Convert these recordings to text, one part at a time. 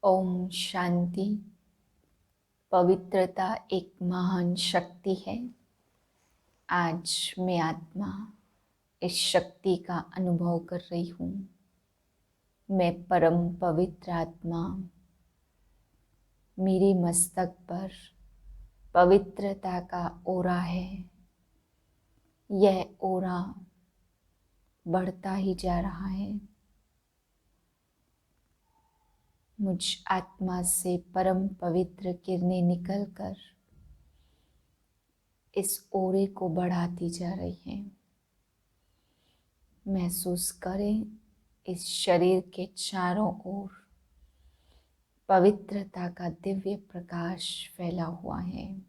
ओम शांति। पवित्रता एक महान शक्ति है। आज मैं आत्मा इस शक्ति का अनुभव कर रही हूँ। मैं परम पवित्र आत्मा। मेरे मस्तक पर पवित्रता का ओरा है। यह ओरा बढ़ता ही जा रहा है। मुझ आत्मा से परम पवित्र किरणें निकलकर इस ओरे को बढ़ाती जा रही हैं। महसूस करें, इस शरीर के चारों ओर पवित्रता का दिव्य प्रकाश फैला हुआ है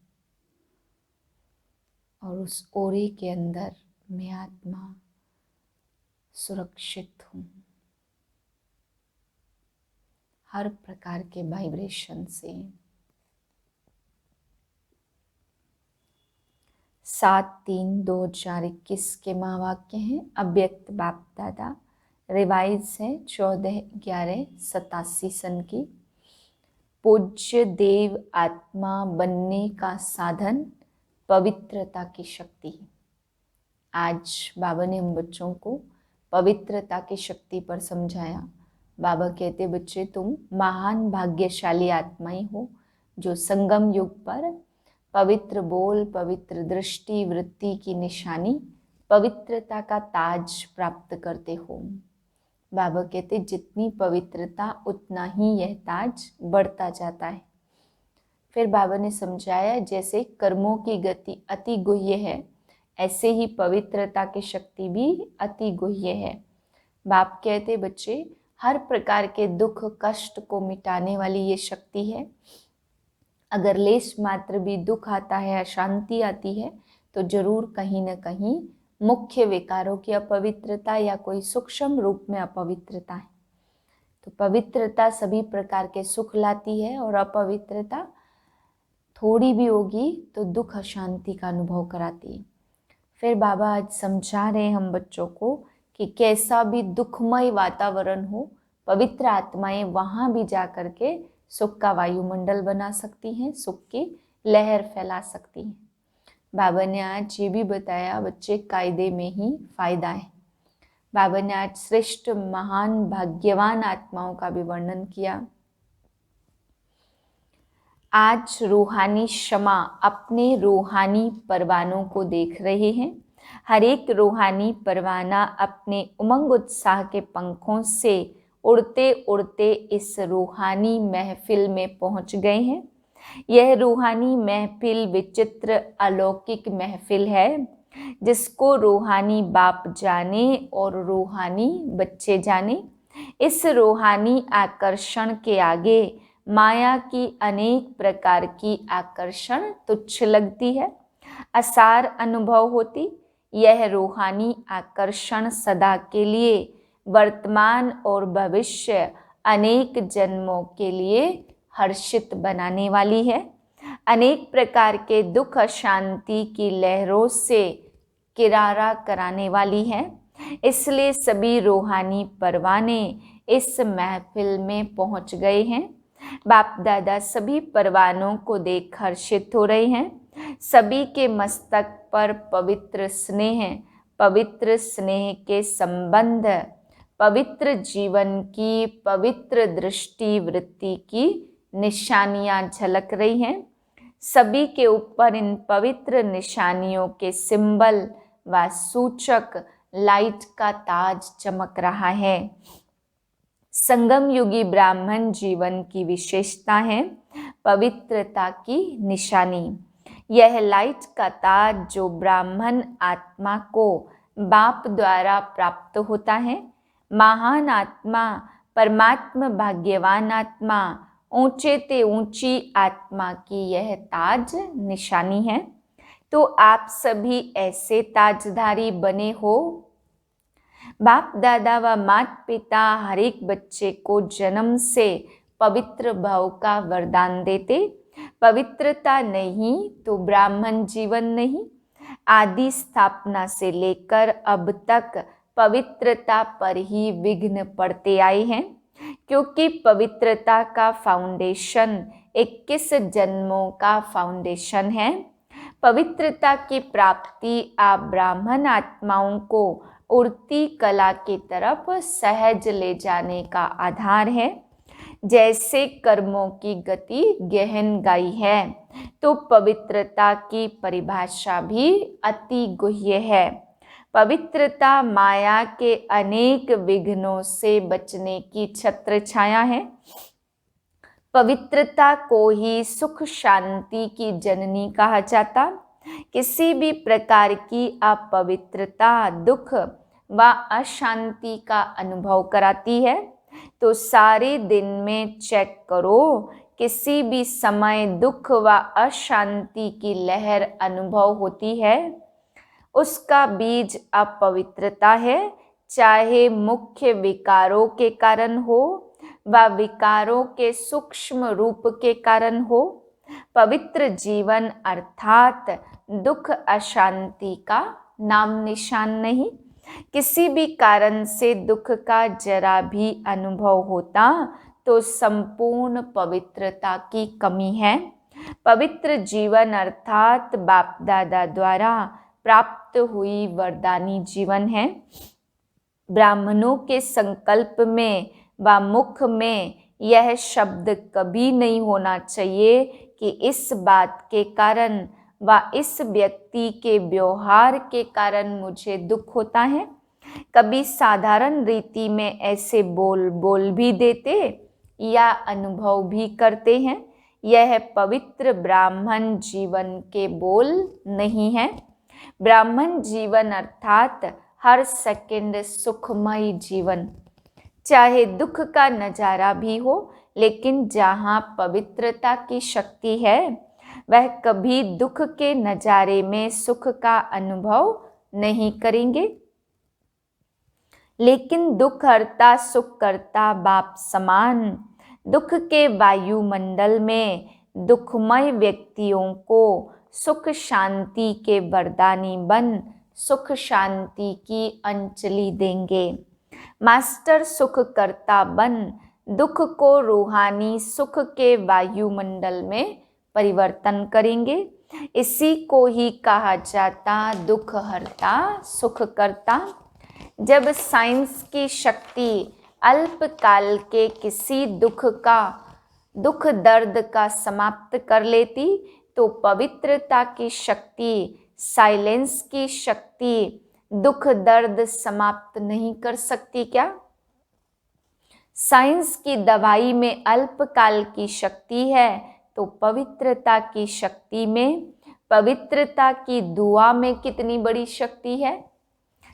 और उस ओरे के अंदर मैं आत्मा सुरक्षित हूँ। हर प्रकार के वाइब्रेशन से 7/3/2021 के महावाक्य हैं। अव्यक्त बाप दादा, रिवाइज है 14/11/87 सन की। पूज्य देव आत्मा बनने का साधन पवित्रता की शक्ति। आज बाबा ने हम बच्चों को पवित्रता की शक्ति पर समझाया। बाबा कहते, बच्चे तुम महान भाग्यशाली आत्माएं हो जो संगम युग पर पवित्र बोल, पवित्र दृष्टि, वृत्ति की निशानी, पवित्रता का ताज प्राप्त करते हो। बाबा कहते, जितनी पवित्रता उतना ही यह ताज बढ़ता जाता है। फिर बाबा ने समझाया, जैसे कर्मों की गति अति गुह्य है, ऐसे ही पवित्रता की शक्ति भी अति गुह्य है। बाप कहते, बच्चे हर प्रकार के दुख कष्ट को मिटाने वाली ये शक्ति है। अगर लेश मात्र भी दुख आता है, अशांति आती है, तो जरूर कहीं न कहीं मुख्य विकारों की अपवित्रता या कोई सूक्ष्म रूप में अपवित्रता है। तो पवित्रता सभी प्रकार के सुख लाती है और अपवित्रता थोड़ी भी होगी तो दुख अशांति का अनुभव कराती है। फिर बाबा आज समझा रहे हैं हम बच्चों को कि कैसा भी दुखमय वातावरण हो, पवित्र आत्माएं वहां भी जा करके सुख का वायुमंडल बना सकती हैं, सुख की लहर फैला सकती हैं। बाबा ने आज ये भी बताया, बच्चे कायदे में ही फायदा है। बाबा ने आज श्रेष्ठ महान भाग्यवान आत्माओं का भी वर्णन किया। आज रूहानी शमा अपने रूहानी परवानों को देख रहे हैं। हर एक रूहानी परवाना अपने उमंग उत्साह के पंखों से उड़ते उड़ते इस रूहानी महफिल में पहुंच गए हैं। यह रूहानी महफिल विचित्र अलौकिक महफिल है, जिसको रूहानी बाप जाने और रूहानी बच्चे जाने। इस रूहानी आकर्षण के आगे माया की अनेक प्रकार की आकर्षण तुच्छ लगती है, असार अनुभव होती। यह रूहानी आकर्षण सदा के लिए, वर्तमान और भविष्य अनेक जन्मों के लिए हर्षित बनाने वाली है। अनेक प्रकार के दुख अशांति की लहरों से किरारा कराने वाली है। इसलिए सभी रूहानी परवाने इस महफिल में पहुंच गए हैं। बाप दादा सभी परवानों को देख हर्षित हो रहे हैं। सभी के मस्तक पर पवित्र स्नेह के संबंध, पवित्र जीवन की पवित्र दृष्टि वृत्ति की निशानियां झलक रही हैं। सभी के ऊपर इन पवित्र निशानियों के सिंबल व सूचक लाइट का ताज चमक रहा है। संगम युगी ब्राह्मण जीवन की विशेषता है पवित्रता की निशानी। यह लाइट का ताज जो ब्राह्मण आत्मा को बाप द्वारा प्राप्त होता है। महान आत्मा, परमात्मा, भाग्यवान आत्मा, ऊंचे ते ऊंची आत्मा की यह ताज निशानी है। तो आप सभी ऐसे ताजधारी बने हो। बाप दादा व माता पिता हर एक बच्चे को जन्म से पवित्र भाव का वरदान देते। पवित्रता नहीं तो ब्राह्मण जीवन नहीं। आदि स्थापना से लेकर अब तक पवित्रता पर ही विघ्न पड़ते आए हैं। क्योंकि पवित्रता का फाउंडेशन 21 जन्मों का फाउंडेशन है। पवित्रता की प्राप्ति आप ब्राह्मण आत्माओं को उड़ती कला की तरफ सहज ले जाने का आधार है। जैसे कर्मों की गति गहनगाई है, तो पवित्रता की परिभाषा भी अति गुह्य है। पवित्रता माया के अनेक विघ्नों से बचने की छत्र छाया है। पवित्रता को ही सुख शांति की जननी कहा जाता। किसी भी प्रकार की अपवित्रता दुख व अशांति का अनुभव कराती है। तो सारे दिन में चेक करो, किसी भी समय दुख व अशांति की लहर अनुभव होती है, उसका बीज अपवित्रता है। चाहे मुख्य विकारों के कारण हो व विकारों के सूक्ष्म रूप के कारण हो। पवित्र जीवन अर्थात दुख अशांति का नाम निशान नहीं। किसी भी कारण से दुख का जरा भी अनुभव होता तो संपूर्ण पवित्रता की कमी है। पवित्र जीवन अर्थात बाप दादा द्वारा प्राप्त हुई वरदानी जीवन है। ब्राह्मणों के संकल्प में व मुख में यह शब्द कभी नहीं होना चाहिए कि इस बात के कारण व इस व्यक्ति के व्यवहार के कारण मुझे दुख होता है। कभी साधारण रीति में ऐसे बोल भी देते या अनुभव भी करते हैं। यह पवित्र ब्राह्मण जीवन के बोल नहीं है। ब्राह्मण जीवन अर्थात हर सेकंड सुखमय जीवन। चाहे दुख का नजारा भी हो, लेकिन जहाँ पवित्रता की शक्ति है, वह कभी दुख के नजारे में सुख का अनुभव नहीं करेंगे। लेकिन दुख हरता सुख करता बाप समान दुख के वायुमंडल में दुखमय व्यक्तियों को सुख शांति के वरदानी बन सुख शांति की अंजलि देंगे। मास्टर सुख करता बन दुख को रूहानी सुख के वायुमंडल में परिवर्तन करेंगे। इसी को ही कहा जाता दुख हरता सुख करता। जब साइंस की शक्ति अल्पकाल के किसी दुख दर्द का समाप्त कर लेती, तो पवित्रता की शक्ति साइलेंस की शक्ति दुख दर्द समाप्त नहीं कर सकती क्या? साइंस की दवाई में अल्पकाल की शक्ति है, तो पवित्रता की शक्ति में, पवित्रता की दुआ में कितनी बड़ी शक्ति है।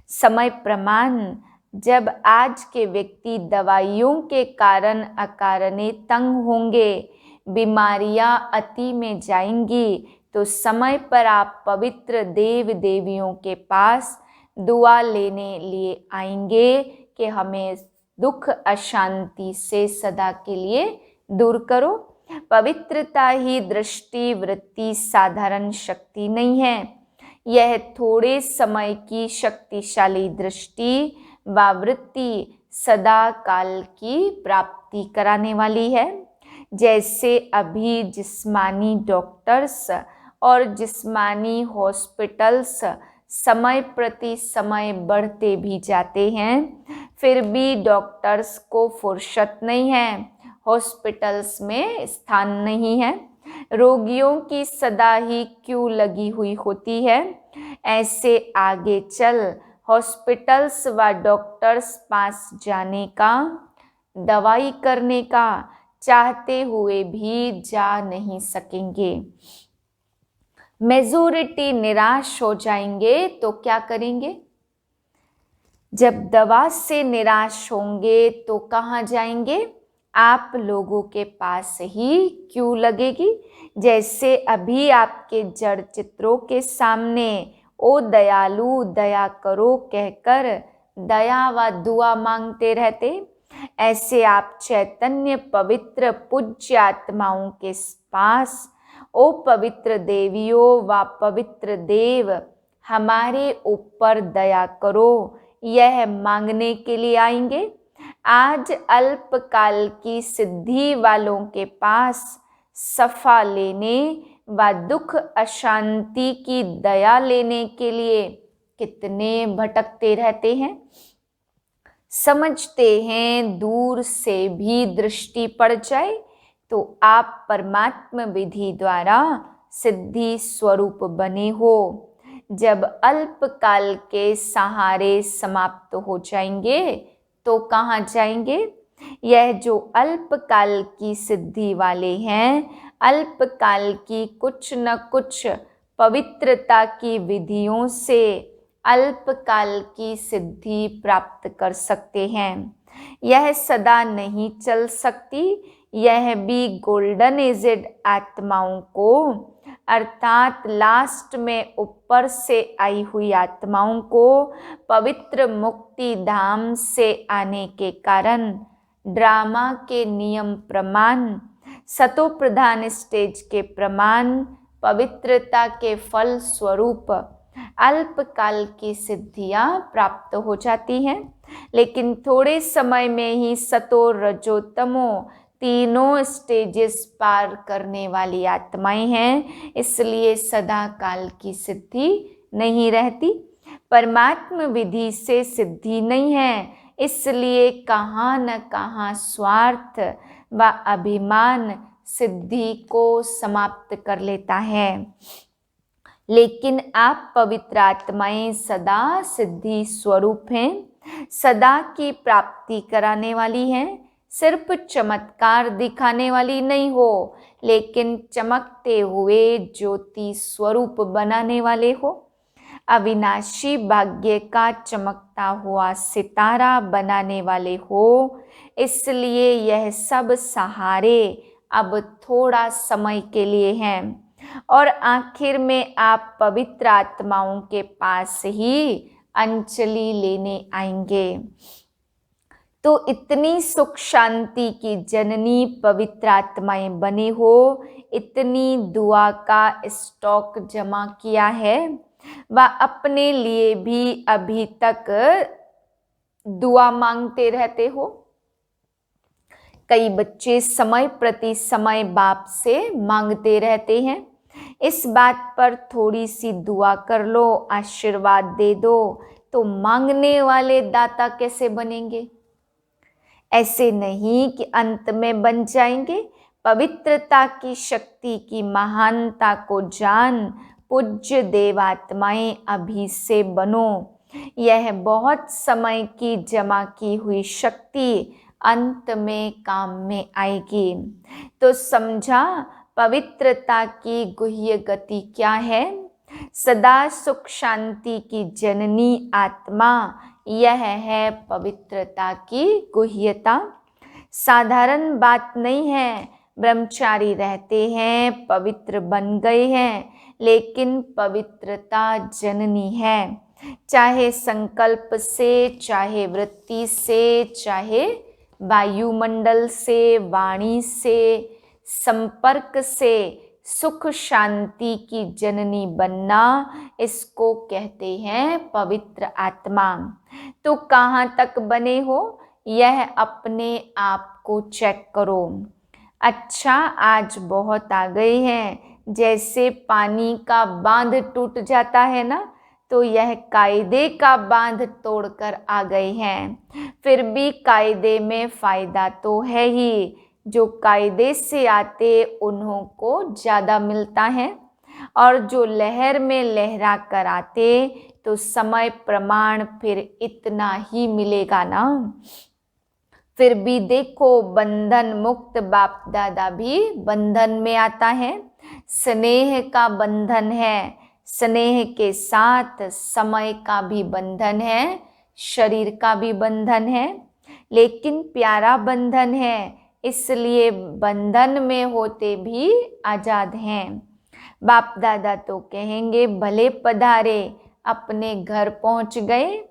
समय प्रमाण, जब आज के व्यक्ति दवाइयों के कारण अकारणे तंग होंगे, बीमारियां अति में जाएंगी, तो समय पर आप पवित्र देव देवियों के पास दुआ लेने लिए आएंगे कि हमें दुख अशांति से सदा के लिए दूर करो। पवित्रता ही दृष्टि वृत्ति साधारण शक्ति नहीं है। यह थोड़े समय की शक्तिशाली दृष्टि व वृत्ति सदा काल की प्राप्ति कराने वाली है। जैसे अभी जिस्मानी डॉक्टर्स और जिस्मानी हॉस्पिटल्स समय प्रति समय बढ़ते भी जाते हैं, फिर भी डॉक्टर्स को फुर्सत नहीं है, हॉस्पिटल्स में स्थान नहीं है, रोगियों की सदा ही क्यू लगी हुई होती है। ऐसे आगे चल हॉस्पिटल्स व डॉक्टर्स पास जाने का, दवाई करने का चाहते हुए भी जा नहीं सकेंगे। मेजॉरिटी निराश हो जाएंगे तो क्या करेंगे? जब दवा से निराश होंगे तो कहाँ जाएंगे? आप लोगों के पास ही क्यों लगेगी। जैसे अभी आपके जड़ चित्रों के सामने ओ दयालु दया करो कहकर दया व दुआ मांगते रहते, ऐसे आप चैतन्य पवित्र पूज्य आत्माओं के पास ओ पवित्र देवियों व पवित्र देव हमारे ऊपर दया करो, यह मांगने के लिए आएंगे। आज अल्पकाल की सिद्धि वालों के पास सफा लेने व दुख अशांति की दया लेने के लिए कितने भटकते रहते हैं। समझते हैं दूर से भी दृष्टि पड़ जाए तो आप परमात्म विधि द्वारा सिद्धि स्वरूप बने हो। जब अल्पकाल के सहारे समाप्त हो जाएंगे तो कहाँ जाएंगे? यह जो अल्पकाल की सिद्धि वाले हैं, अल्पकाल की कुछ न कुछ पवित्रता की विधियों से अल्पकाल की सिद्धि प्राप्त कर सकते हैं। यह सदा नहीं चल सकती। यह भी गोल्डन एजेड आत्माओं को, अर्थात लास्ट में ऊपर से आई हुई आत्माओं को पवित्र मुक्ति धाम से आने के कारण ड्रामा के नियम प्रमाण, सतो प्रधान स्टेज के प्रमाण, पवित्रता के फल स्वरूप अल्पकाल की सिद्धियां प्राप्त हो जाती हैं। लेकिन थोड़े समय में ही सतो रजो तमो तीनों स्टेजेस पार करने वाली आत्माएं हैं, इसलिए सदा काल की सिद्धि नहीं रहती। परमात्म विधि से सिद्धि नहीं है, इसलिए कहाँ न कहाँ स्वार्थ व अभिमान सिद्धि को समाप्त कर लेता है। लेकिन आप पवित्र आत्माएं सदा सिद्धि स्वरूप हैं, सदा की प्राप्ति कराने वाली हैं। सिर्फ चमत्कार दिखाने वाली नहीं हो, लेकिन चमकते हुए ज्योति स्वरूप बनाने वाले हो। अविनाशी भाग्य का चमकता हुआ सितारा बनाने वाले हो। इसलिए यह सब सहारे अब थोड़ा समय के लिए हैं और आखिर में आप पवित्र आत्माओं के पास ही अंजलि लेने आएंगे। तो इतनी सुख शांति की जननी पवित्र आत्माएं बने हो, इतनी दुआ का स्टॉक जमा किया है व अपने लिए भी अभी तक दुआ मांगते रहते हो। कई बच्चे समय प्रति समय बाप से मांगते रहते हैं, इस बात पर थोड़ी सी दुआ कर लो, आशीर्वाद दे दो, तो मांगने वाले दाता कैसे बनेंगे? ऐसे नहीं कि अंत में बन जाएंगे। पवित्रता की शक्ति की महानता को जान पूज्य देवात्माएं अभी से बनो। यह बहुत समय की जमा की हुई शक्ति अंत में काम में आएगी। तो समझा पवित्रता की गुह्य गति क्या है? सदा सुख शांति की जननी आत्मा, यह है पवित्रता की गुह्यता। साधारण बात नहीं है। ब्रह्मचारी रहते हैं, पवित्र बन गए हैं, लेकिन पवित्रता जननी है। चाहे संकल्प से, चाहे वृत्ति से, चाहे वायुमंडल से, वाणी से, संपर्क से, सुख शांति की जननी बनना, इसको कहते हैं पवित्र आत्मा। तो कहाँ तक बने हो, यह अपने आप को चेक करो। अच्छा, आज बहुत आ गए हैं। जैसे पानी का बांध टूट जाता है ना, तो यह कायदे का बांध तोड़कर आ गए हैं। फिर भी कायदे में फायदा तो है ही। जो कायदे से आते उन्हों को ज़्यादा मिलता है, और जो लहर में लहरा कर आते तो समय प्रमाण फिर इतना ही मिलेगा ना। फिर भी देखो, बंधन मुक्त बाप दादा भी बंधन में आता है। स्नेह का बंधन है, स्नेह के साथ समय का भी बंधन है, शरीर का भी बंधन है, लेकिन प्यारा बंधन है, इसलिए बंधन में होते भी आजाद हैं। बाप दादा तो कहेंगे भले पधारे, अपने घर पहुंच गए।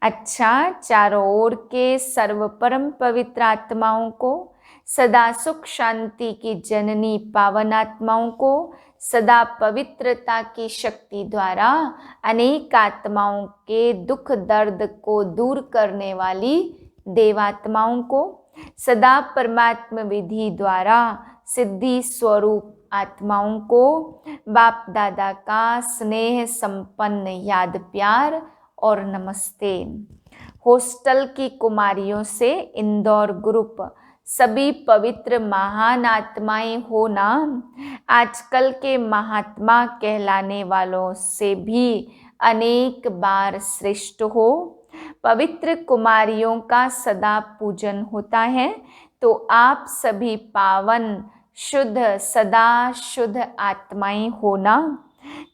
अच्छा, चारों ओर के सर्व परम पवित्र आत्माओं को, सदा सुख शांति की जननी पावन आत्माओं को, सदा पवित्रता की शक्ति द्वारा अनेक आत्माओं के दुख दर्द को दूर करने वाली देवात्माओं को सदा परमात्म विधि द्वारा सिद्धि स्वरूप आत्माओं को बाप दादा का स्नेह संपन्न याद प्यार और नमस्ते। हॉस्टल की कुमारियों से इंदौर ग्रुप सभी पवित्र महान आत्माएं हो ना, आजकल के महात्मा कहलाने वालों से भी अनेक बार श्रेष्ठ हो। पवित्र कुमारियों का सदा पूजन होता है, तो आप सभी पावन शुद्ध सदा शुद्ध आत्माएं हो ना,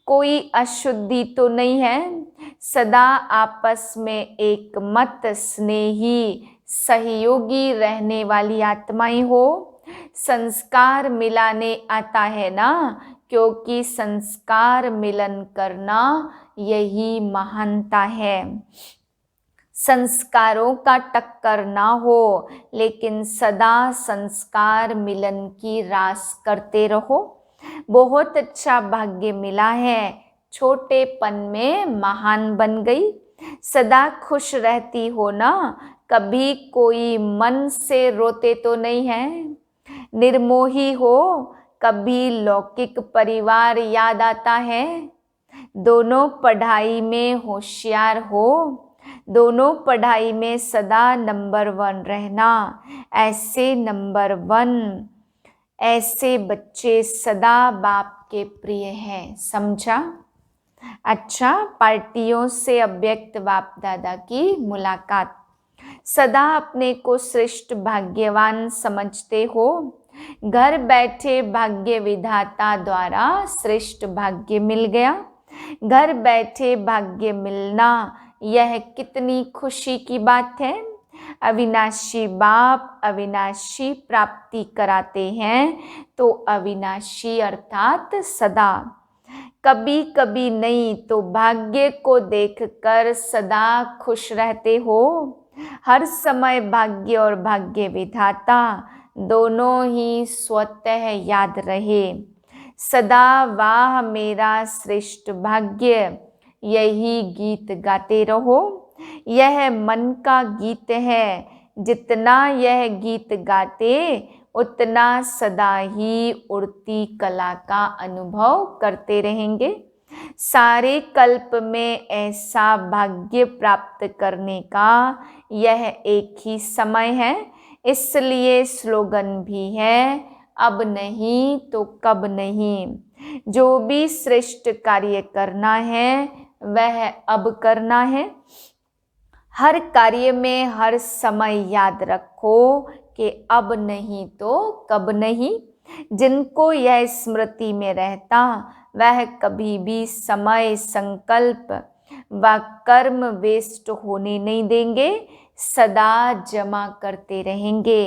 कोई अशुद्धि तो नहीं है। सदा आपस में एक मत स्नेही सहयोगी रहने वाली आत्माएं हो। संस्कार मिलाने आता है ना, क्योंकि संस्कार मिलन करना यही महानता है। संस्कारों का टक्कर ना हो, लेकिन सदा संस्कार मिलन की रास करते रहो। बहुत अच्छा भाग्य मिला है, छोटेपन में महान बन गई। सदा खुश रहती हो ना, कभी कोई मन से रोते तो नहीं है। निर्मोही हो, कभी लौकिक परिवार याद आता है। दोनों पढ़ाई में होशियार हो, दोनों पढ़ाई में सदा नंबर 1 रहना। ऐसे नंबर 1 ऐसे बच्चे सदा बाप के प्रिय हैं, समझा? अच्छा, पार्टियों से अव्यक्त बाप दादा की मुलाकात। सदा अपने को श्रेष्ठ भाग्यवान समझते हो। घर बैठे भाग्य विधाता द्वारा श्रेष्ठ भाग्य मिल गया। घर बैठे भाग्य मिलना यह कितनी खुशी की बात है। अविनाशी बाप अविनाशी प्राप्ति कराते हैं, तो अविनाशी अर्थात सदा। कभी कभी नहीं तो भाग्य को देखकर सदा खुश रहते हो। हर समय भाग्य और भाग्य विधाता दोनों ही स्वतः याद रहे। सदा वाह मेरा श्रेष्ठ भाग्य, यही गीत गाते रहो। यह मन का गीत है, जितना यह गीत गाते उतना सदा ही उड़ती कला का अनुभव करते रहेंगे। सारे कल्प में ऐसा भाग्य प्राप्त करने का यह एक ही समय है। इसलिए स्लोगन भी है, अब नहीं तो कब नहीं। जो भी श्रेष्ठ कार्य करना है वह अब करना है। हर कार्य में हर समय याद रखो कि अब नहीं तो कब नहीं। जिनको यह स्मृति में रहता, वह कभी भी समय संकल्प व कर्म वेस्ट होने नहीं देंगे, सदा जमा करते रहेंगे।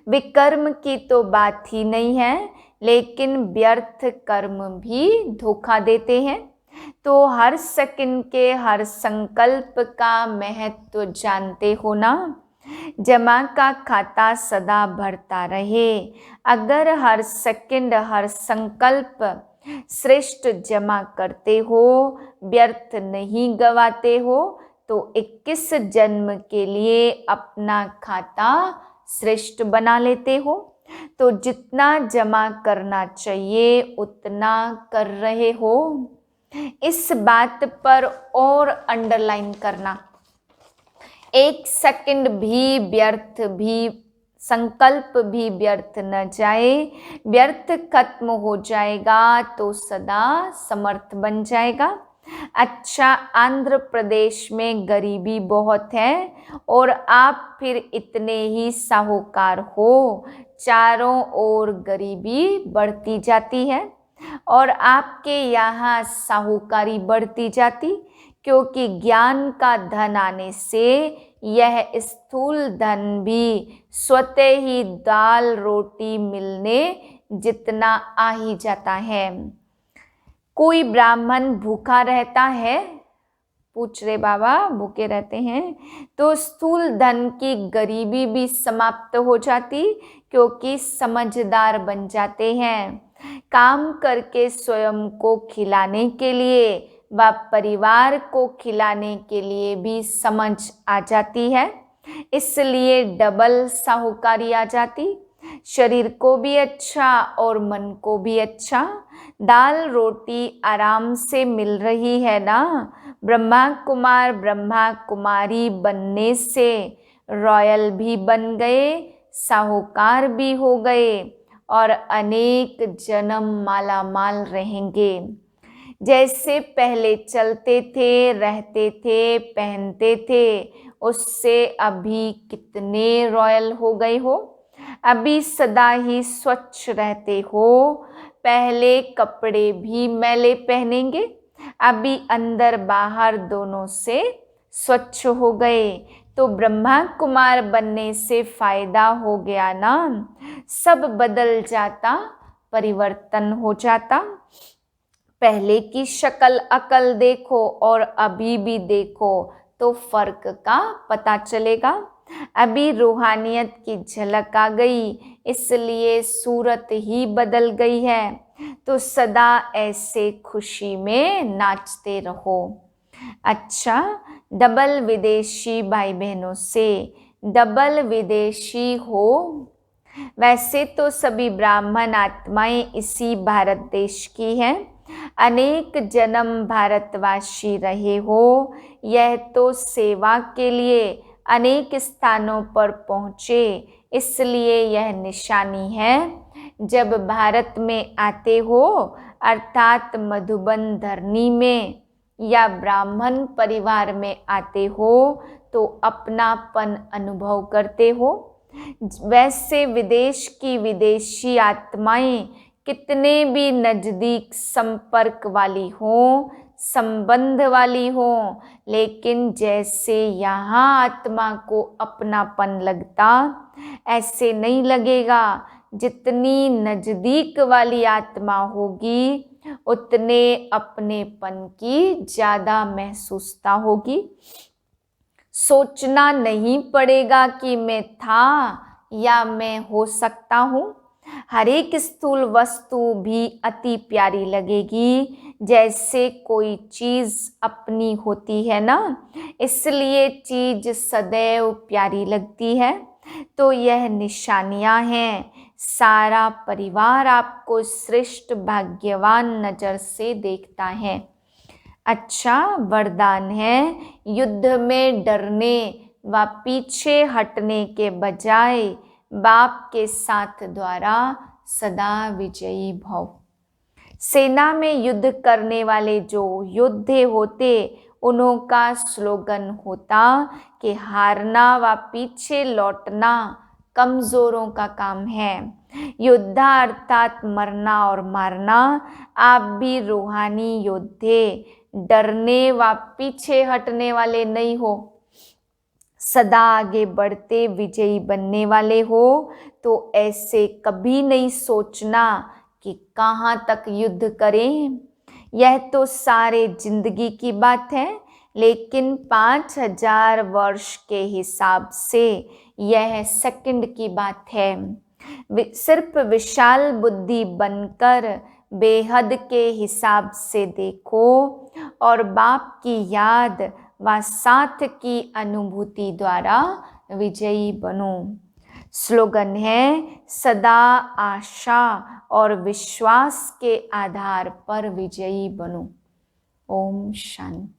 विकर्म की तो बात ही नहीं है, लेकिन व्यर्थ कर्म भी धोखा देते हैं। तो हर सेकंड के हर संकल्प का महत्व जानते हो ना। जमा का खाता सदा भरता रहे। अगर हर सेकंड हर संकल्प श्रेष्ठ जमा करते हो, व्यर्थ नहीं गवाते हो, तो 21 जन्म के लिए अपना खाता श्रेष्ठ बना लेते हो। तो जितना जमा करना चाहिए उतना कर रहे हो। इस बात पर और अंडरलाइन करना, एक सेकंड भी व्यर्थ भी संकल्प भी व्यर्थ न जाए। व्यर्थ खत्म हो जाएगा तो सदा समर्थ बन जाएगा। अच्छा, आंध्र प्रदेश में गरीबी बहुत है और आप फिर इतने ही साहूकार हो। चारों ओर गरीबी बढ़ती जाती है और आपके यहाँ साहूकारी बढ़ती जाती, क्योंकि ज्ञान का धन आने से यह स्थूल धन भी स्वतः ही दाल रोटी मिलने जितना आ ही जाता है। कोई ब्राह्मण भूखा रहता है? पूछ रहे बाबा, भूखे रहते हैं तो स्थूल धन की गरीबी भी समाप्त हो जाती, क्योंकि समझदार बन जाते हैं। काम करके स्वयं को खिलाने के लिए व परिवार को खिलाने के लिए भी समझ आ जाती है। इसलिए डबल साहूकारी आ जाती, शरीर को भी अच्छा और मन को भी अच्छा। दाल रोटी आराम से मिल रही है ना। ब्रह्मा कुमार ब्रह्मा कुमारी बनने से रॉयल भी बन गए, साहूकार भी हो गए और अनेक जन्म माला माल रहेंगे। जैसे पहले चलते थे, रहते थे, पहनते थे, उससे अभी कितने रॉयल हो गए हो। अभी सदा ही स्वच्छ रहते हो, पहले कपड़े भी मैले पहनेंगे, अभी अंदर बाहर दोनों से स्वच्छ हो गए। तो ब्रह्मा कुमार बनने से फायदा हो गया ना, सब बदल जाता, परिवर्तन हो जाता। पहले की शक्ल अकल देखो और अभी भी देखो तो फर्क का पता चलेगा। अभी रूहानियत की झलक आ गई, इसलिए सूरत ही बदल गई है। तो सदा ऐसे खुशी में नाचते रहो। अच्छा, डबल विदेशी भाई बहनों से डबल विदेशी हो। वैसे तो सभी ब्राह्मण आत्माएं इसी भारत देश की हैं, अनेक जन्म भारतवासी रहे हो। यह तो सेवा के लिए अनेक स्थानों पर पहुँचे, इसलिए यह निशानी है। जब भारत में आते हो अर्थात मधुबन धरनी में या ब्राह्मण परिवार में आते हो तो अपनापन अनुभव करते हो। वैसे विदेश की विदेशी आत्माएं कितने भी नजदीक संपर्क वाली हो, संबंध वाली हो, लेकिन जैसे यहाँ आत्मा को अपनापन लगता, ऐसे नहीं लगेगा। जितनी नजदीक वाली आत्मा होगी उतने अपनेपन की ज्यादा महसूसता होगी। सोचना नहीं पड़ेगा कि मैं था या मैं हो सकता हूँ। हर एक स्थूल वस्तु भी अति प्यारी लगेगी, जैसे कोई चीज अपनी होती है ना, इसलिए चीज सदैव प्यारी लगती है। तो यह निशानियां हैं। सारा परिवार आपको श्रेष्ठ भाग्यवान नजर से देखता है। अच्छा, वरदान है युद्ध में डरने व पीछे हटने के बजाय बाप के साथ द्वारा सदा विजयी भव। सेना में युद्ध करने वाले जो योद्धे होते, उन्हों का स्लोगन होता कि हारना व पीछे लौटना कमजोरों का काम है। योद्धा अर्थात मरना और मारना। आप भी रूहानी योद्धे, डरने व पीछे हटने वाले नहीं हो, सदा आगे बढ़ते विजयी बनने वाले हो। तो ऐसे कभी नहीं सोचना कि कहाँ तक युद्ध करें। यह तो सारे जिंदगी की बात है, लेकिन 5000 वर्ष के हिसाब से यह सेकंड की बात है। सिर्फ विशाल बुद्धि बनकर बेहद के हिसाब से देखो और बाप की याद व साथ की अनुभूति द्वारा विजयी बनो। स्लोगन है सदा आशा और विश्वास के आधार पर विजयी बनो। ओम शांति।